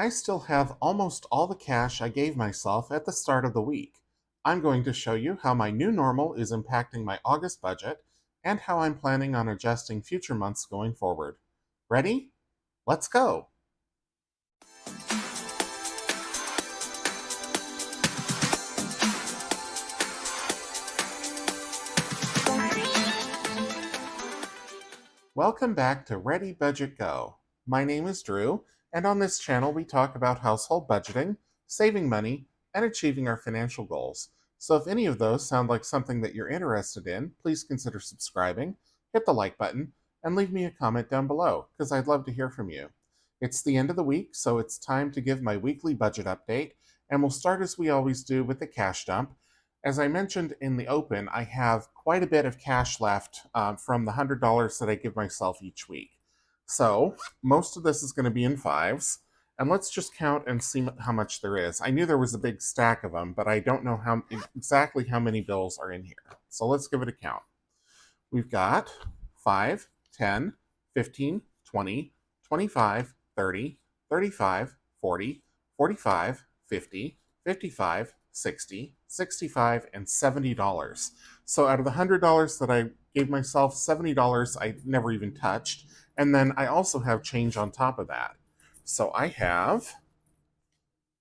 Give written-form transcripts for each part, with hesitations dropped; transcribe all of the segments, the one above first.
I still have almost all the cash I gave myself at the start of the week. I'm going to show you how my new normal is impacting my August budget and how I'm planning on adjusting future months going forward. Ready? Let's go! Welcome back to Ready Budget Go. My name is Drew, and on this channel we talk about household budgeting, saving money, and achieving our financial goals. So if any of those sound like something that you're interested in, please consider subscribing, hit the like button, and leave me a comment down below, because I'd love to hear from you. It's the end of the week, so it's time to give my weekly budget update, and we'll start as we always do with the cash dump. As I mentioned in the open, I have quite a bit of cash left from the $100 that I give myself each week. So most of this is going to be in fives. And let's just count and see how much there is. I knew there was a big stack of them, but I don't know exactly how many bills are in here. So let's give it a count. We've got 5, 10, 15, 20, 25, 30, 35, 40, 45, 50, 55, 60, 65, and $70. So out of the $100 that I gave myself, $70 I never even touched. And then I also have change on top of that. So I have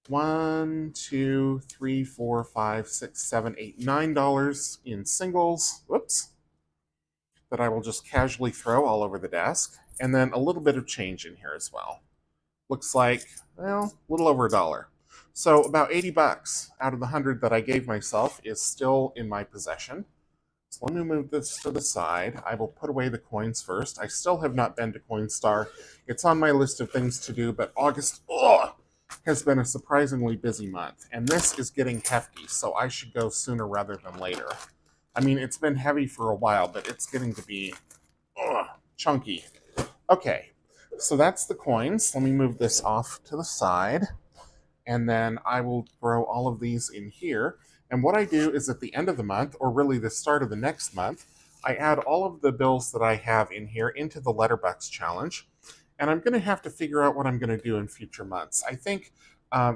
1, 2, 3, 4, 5, 6, 7, 8, $9 in singles. Whoops. That I will just casually throw all over the desk. And then a little bit of change in here as well. Looks like, well, a little over $1. So about 80 bucks out of the 100 that I gave myself is still in my possession. So let me move this to the side. I will put away the coins first. I still have not been to Coinstar. It's on my list of things to do, but August has been a surprisingly busy month. And this is getting hefty, so I should go sooner rather than later. I mean, it's been heavy for a while, but it's getting to be chunky. Okay, so that's the coins. Let me move this off to the side. And then I will throw all of these in here. And what I do is at the end of the month, or really the start of the next month, I add all of the bills that I have in here into the Letterbucks challenge. And I'm going to have to figure out what I'm going to do in future months. I think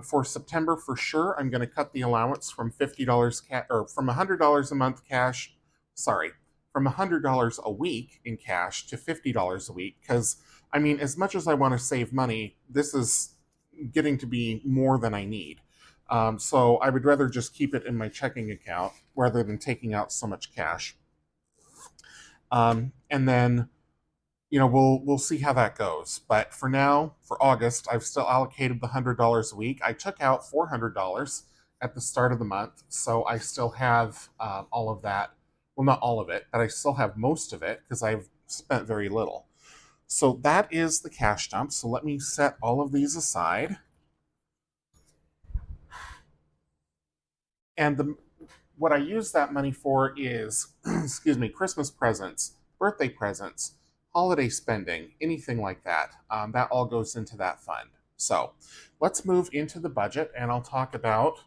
for September, for sure, I'm going to cut the allowance from $50 or from $100 a month cash. Sorry, from $100 a week in cash to $50 a week. Because I mean, as much as I want to save money, this is getting to be more than I need. So I would rather just keep it in my checking account rather than taking out so much cash. And then, we'll see how that goes. But for now, for August, I've still allocated the $100 a week. I took out $400 at the start of the month, so I still have all of that. Well, not all of it, but I still have most of it because I've spent very little. So that is the cash dump. So let me set all of these aside. And what I use that money for is, excuse me, Christmas presents, birthday presents, holiday spending, anything like that. That all goes into that fund. So let's move into the budget and I'll talk about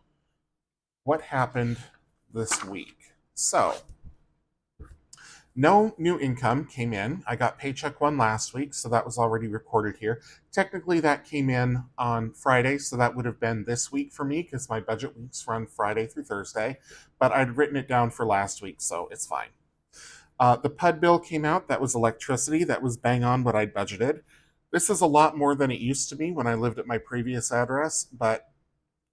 what happened this week. So no new income came in. I got paycheck one last week, so that was already recorded here. Technically, that came in on Friday, so that would have been this week for me because my budget weeks run Friday through Thursday, but I'd written it down for last week, so it's fine. The PUD bill came out. That was electricity. That was bang on what I'd budgeted. This is a lot more than it used to be when I lived at my previous address, but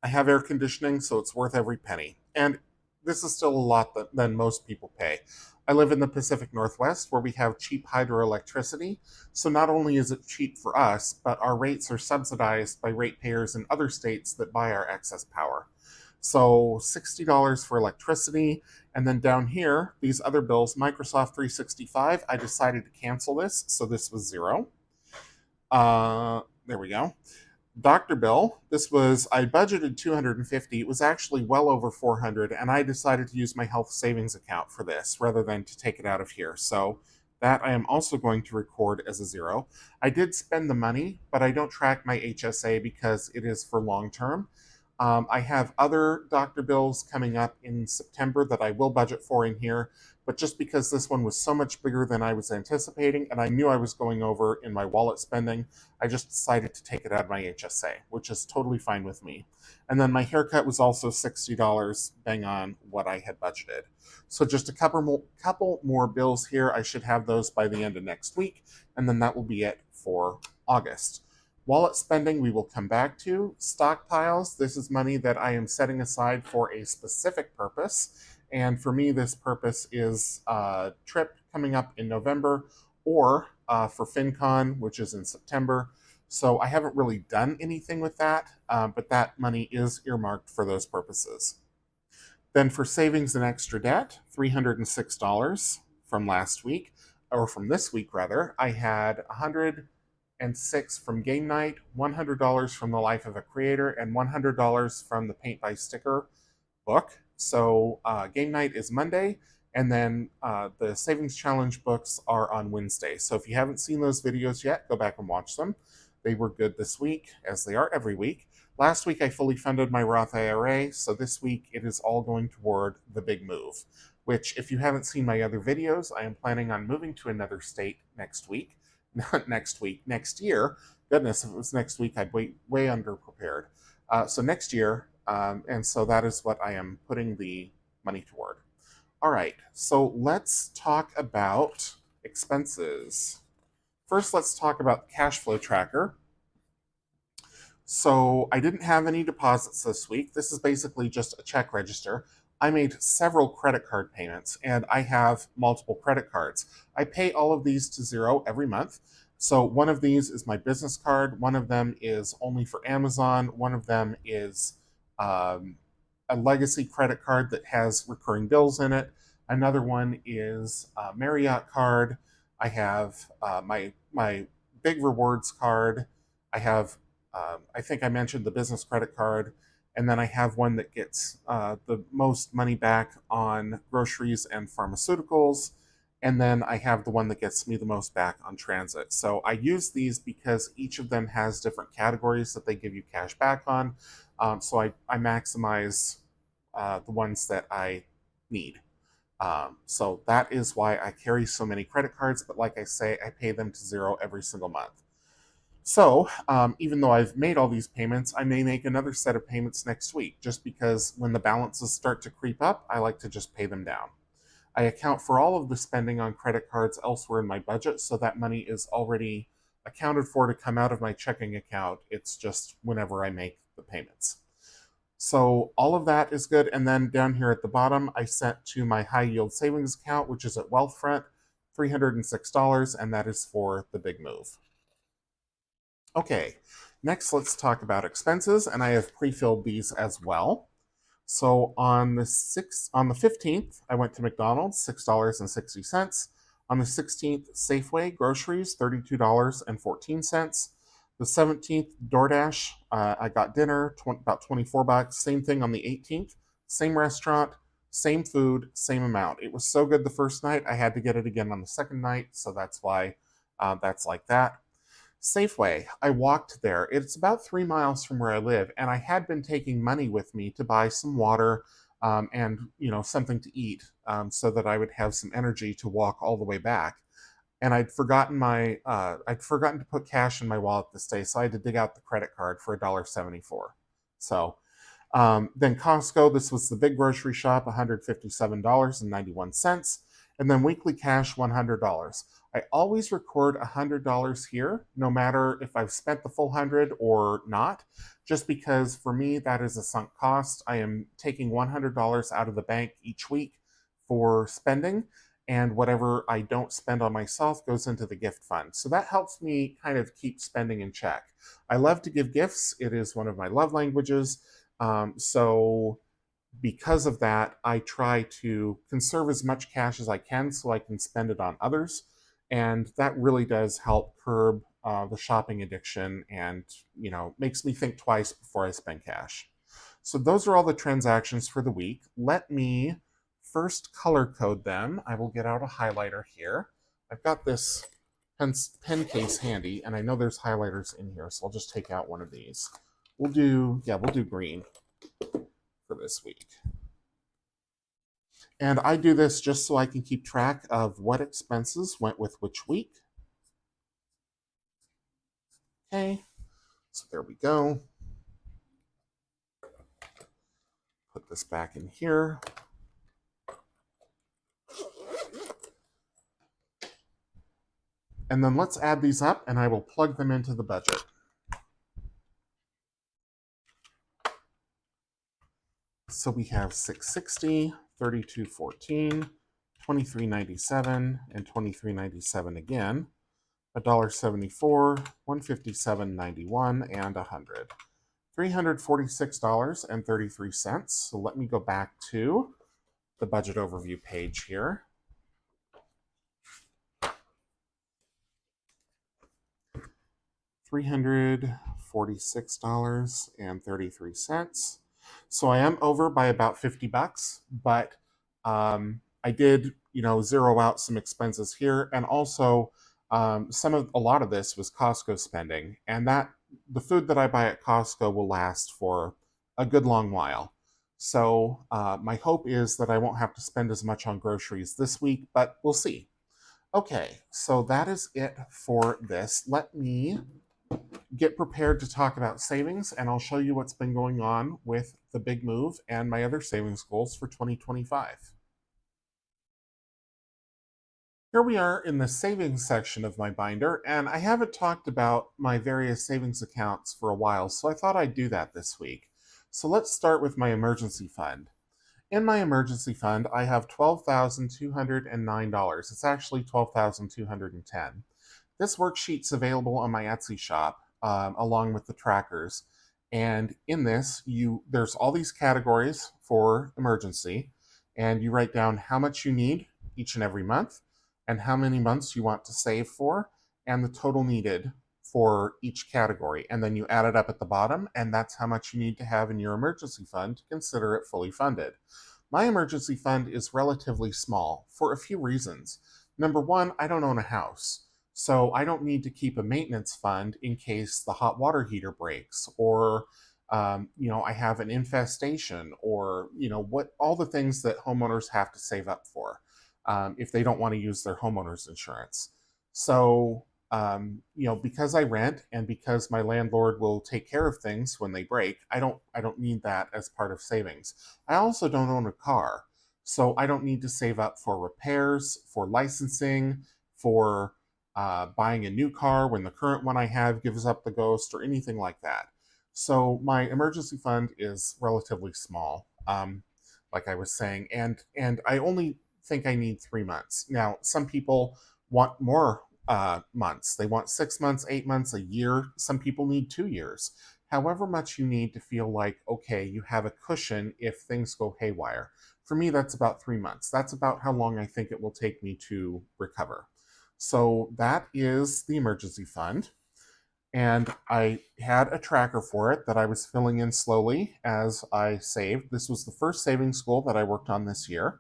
I have air conditioning, so it's worth every penny. And this is still a lot than most people pay. I live in the Pacific Northwest where we have cheap hydroelectricity, so not only is it cheap for us, but our rates are subsidized by ratepayers in other states that buy our excess power. So $60 for electricity, and then down here, these other bills, Microsoft 365, I decided to cancel this, so this was $0. There we go. Doctor bill, I budgeted $250. It was actually well over $400, and I decided to use my health savings account for this rather than to take it out of here. So that I am also going to record as a $0. I did spend the money, but I don't track my HSA because it is for long term. I have other doctor bills coming up in September that I will budget for in here, but just because this one was so much bigger than I was anticipating, and I knew I was going over in my wallet spending, I just decided to take it out of my HSA, which is totally fine with me. And then my haircut was also $60, bang on what I had budgeted. So just a couple more bills here. I should have those by the end of next week, and then that will be it for August. Wallet spending, we will come back to. Stockpiles, this is money that I am setting aside for a specific purpose. And for me, this purpose is a trip coming up in November or for FinCon, which is in September. So I haven't really done anything with that, but that money is earmarked for those purposes. Then for savings and extra debt, $306 from last week, or from this week rather, I had $106 from game night, $100 from the Life of a Creator, and $100 from the Paint by Sticker book. So game night is Monday, and then the savings challenge books are on Wednesday. So if you haven't seen those videos yet, go back and watch them. They were good this week, as they are every week. Last week I fully funded my Roth IRA, so this week it is all going toward the big move, which if you haven't seen my other videos, I am planning on moving to another state next week. Not next week, next year. Goodness, if it was next week, I'd way underprepared. So next year, and so that is what I am putting the money toward. All right, so let's talk about expenses. First, let's talk about the cash flow tracker. So I didn't have any deposits this week. This is basically just a check register. I made several credit card payments, and I have multiple credit cards. I pay all of these to zero every month. So one of these is my business card. One of them is only for Amazon. One of them is a legacy credit card that has recurring bills in it. Another one is a Marriott card. I have my big rewards card. I have I think I mentioned the business credit card, and then I have one that gets the most money back on groceries and pharmaceuticals, and then I have the one that gets me the most back on transit. So I use these because each of them has different categories that they give you cash back on. So I maximize the ones that I need. So that is why I carry so many credit cards, but like I say, I pay them to zero every single month. So, even though I've made all these payments, I may make another set of payments next week, just because when the balances start to creep up, I like to just pay them down. I account for all of the spending on credit cards elsewhere in my budget, so that money is already accounted for to come out of my checking account. It's just whenever I make the payments. So all of that is good. And then down here at the bottom, I sent to my high yield savings account, which is at Wealthfront, $306, and that is for the big move. Okay, next let's talk about expenses, and I have pre-filled these as well. So on the 15th, I went to McDonald's, $6.60. On the 16th, Safeway groceries, $32.14. The 17th, DoorDash, I got dinner, about $24. Same thing on the 18th, same restaurant, same food, same amount. It was so good the first night, I had to get it again on the second night, so that's why that's like that. Safeway, I walked there. It's about 3 miles from where I live, and I had been taking money with me to buy some water and something to eat, so that I would have some energy to walk all the way back. And I'd forgotten to put cash in my wallet this day, so I had to dig out the credit card for $1.74. So then Costco, this was the big grocery shop, $157.91. And then weekly cash, $100. I always record $100 here, no matter if I've spent the full 100 or not, just because for me that is a sunk cost. I am taking $100 out of the bank each week for spending, and whatever I don't spend on myself goes into the gift fund. So that helps me kind of keep spending in check. I love to give gifts. It is one of my love languages. So because of that, I try to conserve as much cash as I can so I can spend it on others. And that really does help curb the shopping addiction and, makes me think twice before I spend cash. So those are all the transactions for the week. Let me first color code them. I will get out a highlighter here. I've got this pen case handy, and I know there's highlighters in here, so I'll just take out one of these. We'll do green. for this week. And I do this just so I can keep track of what expenses went with which week. Okay, so there we go. Put this back in here. And then let's add these up and I will plug them into the budget. So we have $660, $32.14, $23.97, and $23.97 again, $1.74, $157.91, and $100. $346.33. So let me go back to the budget overview page here. $346.33. So I am over by about $50, but I did, zero out some expenses here, and also a lot of this was Costco spending, and that the food that I buy at Costco will last for a good long while. So my hope is that I won't have to spend as much on groceries this week, but we'll see. Okay, so that is it for this. Let me get prepared to talk about savings, and I'll show you what's been going on with the big move and my other savings goals for 2025. Here we are in the savings section of my binder, and I haven't talked about my various savings accounts for a while, so I thought I'd do that this week. So let's start with my emergency fund. In my emergency fund, I have $12,209. It's actually $12,210. This worksheet's available on my Etsy shop, along with the trackers. And in this, there's all these categories for emergency, and you write down how much you need each and every month, and how many months you want to save for, and the total needed for each category. And then you add it up at the bottom, and that's how much you need to have in your emergency fund to consider it fully funded. My emergency fund is relatively small for a few reasons. Number one, I don't own a house. So I don't need to keep a maintenance fund in case the hot water heater breaks, or I have an infestation, or what all the things that homeowners have to save up for if they don't want to use their homeowners insurance. So because I rent and because my landlord will take care of things when they break, I don't need that as part of savings. I also don't own a car, so I don't need to save up for repairs, for licensing, for buying a new car when the current one I have gives up the ghost, or anything like that. So my emergency fund is relatively small, like I was saying, and I only think I need 3 months. Now, some people want more months. They want 6 months, 8 months, a year. Some people need 2 years. However much you need to feel like, okay, you have a cushion if things go haywire. For me, that's about 3 months. That's about how long I think it will take me to recover. So that is the emergency fund. And I had a tracker for it that I was filling in slowly as I saved. This was the first savings goal that I worked on this year.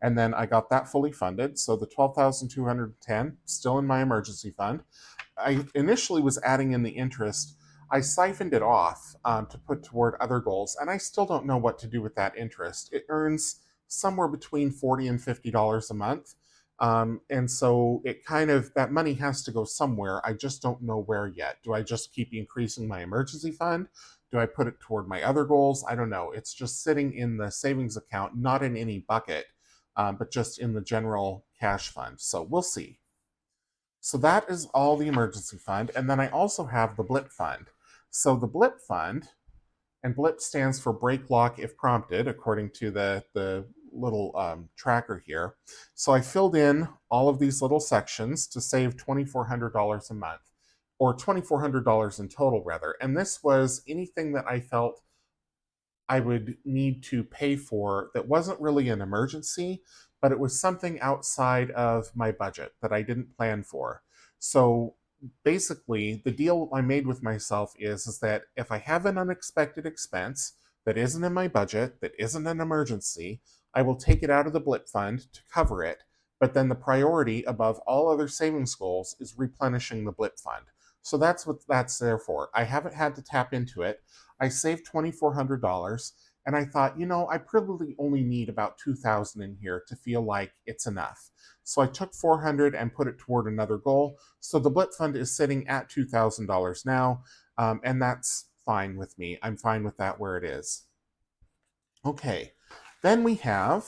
And then I got that fully funded. So the $12,210 still in my emergency fund. I initially was adding in the interest. I siphoned it off to put toward other goals, and I still don't know what to do with that interest. It earns somewhere between $40 and $50 a month. And so that money has to go somewhere. I just don't know where yet. Do I just keep increasing my emergency fund? Do I put it toward my other goals? I don't know. It's just sitting in the savings account, not in any bucket, but just in the general cash fund. So we'll see. So that is all the emergency fund. And then I also have the blip fund. So the blip fund, and blip stands for break lock if prompted, according to the little tracker here. So I filled in all of these little sections to save $2,400 a month, or $2,400 in total, rather. And this was anything that I felt I would need to pay for that wasn't really an emergency, but it was something outside of my budget that I didn't plan for. So basically, the deal I made with myself is that if I have an unexpected expense that isn't in my budget, that isn't an emergency, I will take it out of the blip fund to cover it. But then the priority above all other savings goals is replenishing the blip fund. So that's what that's there for. I haven't had to tap into it. I saved $2,400, and I thought, I probably only need about 2,000 in here to feel like it's enough. So I took 400 and put it toward another goal. So the Blip Fund is sitting at $2,000 now, and that's fine with me. I'm fine with that where it is. Okay, then we have,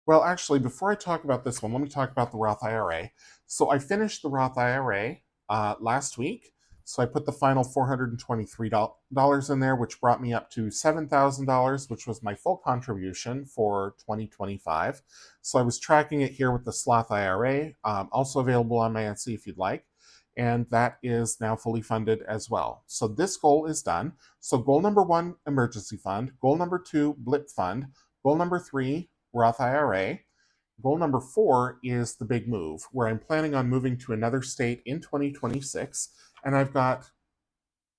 well, actually, before I talk about this one, let me talk about the Roth IRA. So I finished the Roth IRA last week. So I put the final $423 in there, which brought me up to $7,000, which was my full contribution for 2025. So I was tracking it here with the Sloth IRA, also available on my Etsy if you'd like. And that is now fully funded as well. So this goal is done. So goal number 1, emergency fund. Goal number 2, Blip Fund. Goal number 3, Roth IRA. Goal number 4 is the big move, where I'm planning on moving to another state in 2026, and I've got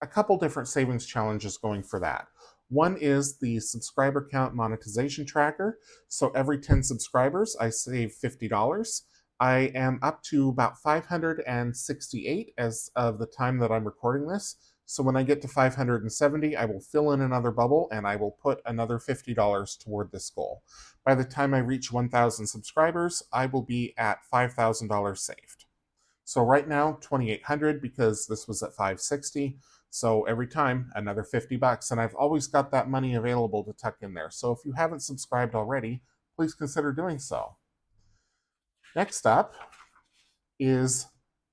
a couple different savings challenges going for that. One is the subscriber count monetization tracker. So every 10 subscribers, I save $50. I am up to about 568 as of the time that I'm recording this. So when I get to 570, I will fill in another bubble and I will put another $50 toward this goal. By the time I reach 1,000 subscribers, I will be at $5,000 saved. So right now, 2,800 because this was at 560. So every time, another $50. And I've always got that money available to tuck in there. So if you haven't subscribed already, please consider doing so. Next up is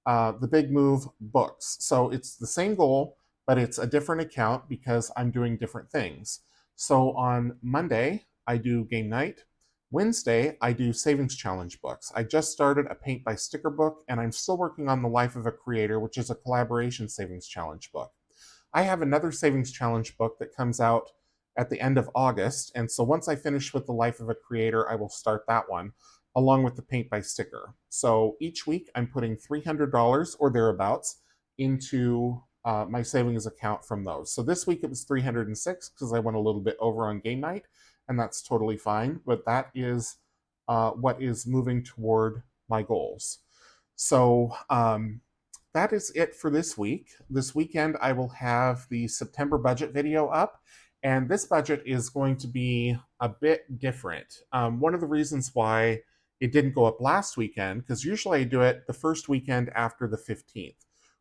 the Big Move books. So it's the same goal, but it's a different account because I'm doing different things. So on Monday, I do game night. Wednesday, I do savings challenge books. I just started a paint by sticker book, and I'm still working on the Life of a Creator, which is a collaboration savings challenge book. I have another savings challenge book that comes out at the end of August, and so once I finish with the Life of a Creator, I will start that one along with the paint by sticker. So each week I'm putting $300 or thereabouts into my savings account from those. So this week it was 306 because I went a little bit over on game night, and that's totally fine. But that is what is moving toward my goals. So that is it for this week. This weekend I will have the September budget video up. And this budget is going to be a bit different. One of the reasons why it didn't go up last weekend, because usually I do it the first weekend after the 15th.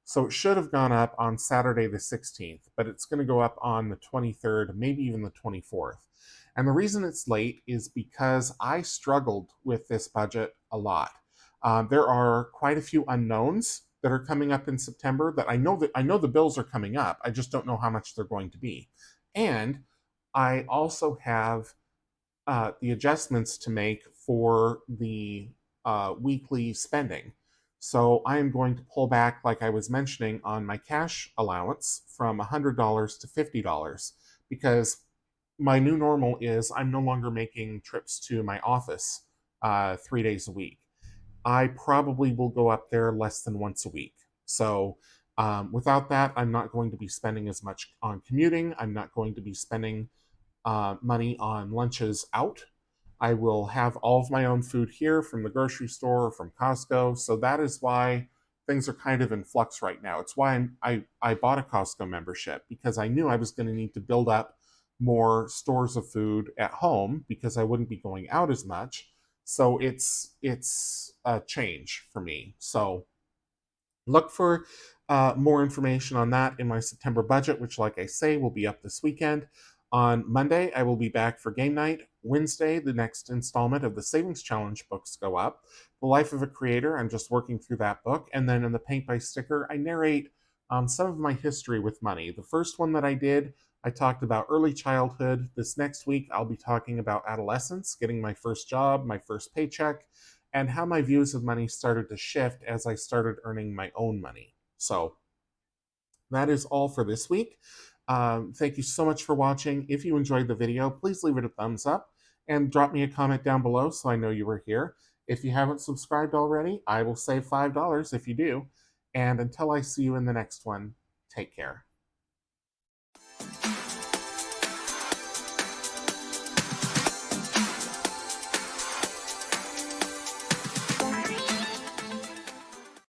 So it should have gone up on Saturday the 16th, but it's going to go up on the 23rd, maybe even the 24th. And the reason it's late is because I struggled with this budget a lot. There are quite a few unknowns that are coming up in September that I know the bills are coming up. I just don't know how much they're going to be. And I also have the adjustments to make for the weekly spending. So I am going to pull back, like I was mentioning, on my cash allowance from $100 to $50 because my new normal is I'm no longer making trips to my office 3 days a week. I probably will go up there less than once a week. So without that, I'm not going to be spending as much on commuting. I'm not going to be spending money on lunches out. I will have all of my own food here from the grocery store or from Costco. So that is why things are kind of in flux right now. It's why I bought a Costco membership because I knew I was going to need to build up more stores of food at home because I wouldn't be going out as much. So it's a change for me. So look for more information on that in my September budget, which, like I say, will be up this weekend. On Monday, I will be back for game night. Wednesday, the next installment of the Savings Challenge books go up. The Life of a Creator, I'm just working through that book. And then in the Paint by Sticker, I narrate some of my history with money. The first one that I did, I talked about early childhood. This next week, I'll be talking about adolescence, getting my first job, my first paycheck, and how my views of money started to shift as I started earning my own money. So that is all for this week. Thank you so much for watching. If you enjoyed the video, please leave it a thumbs up and drop me a comment down below so I know you were here. If you haven't subscribed already, I will save $5 if you do. And until I see you in the next one, take care.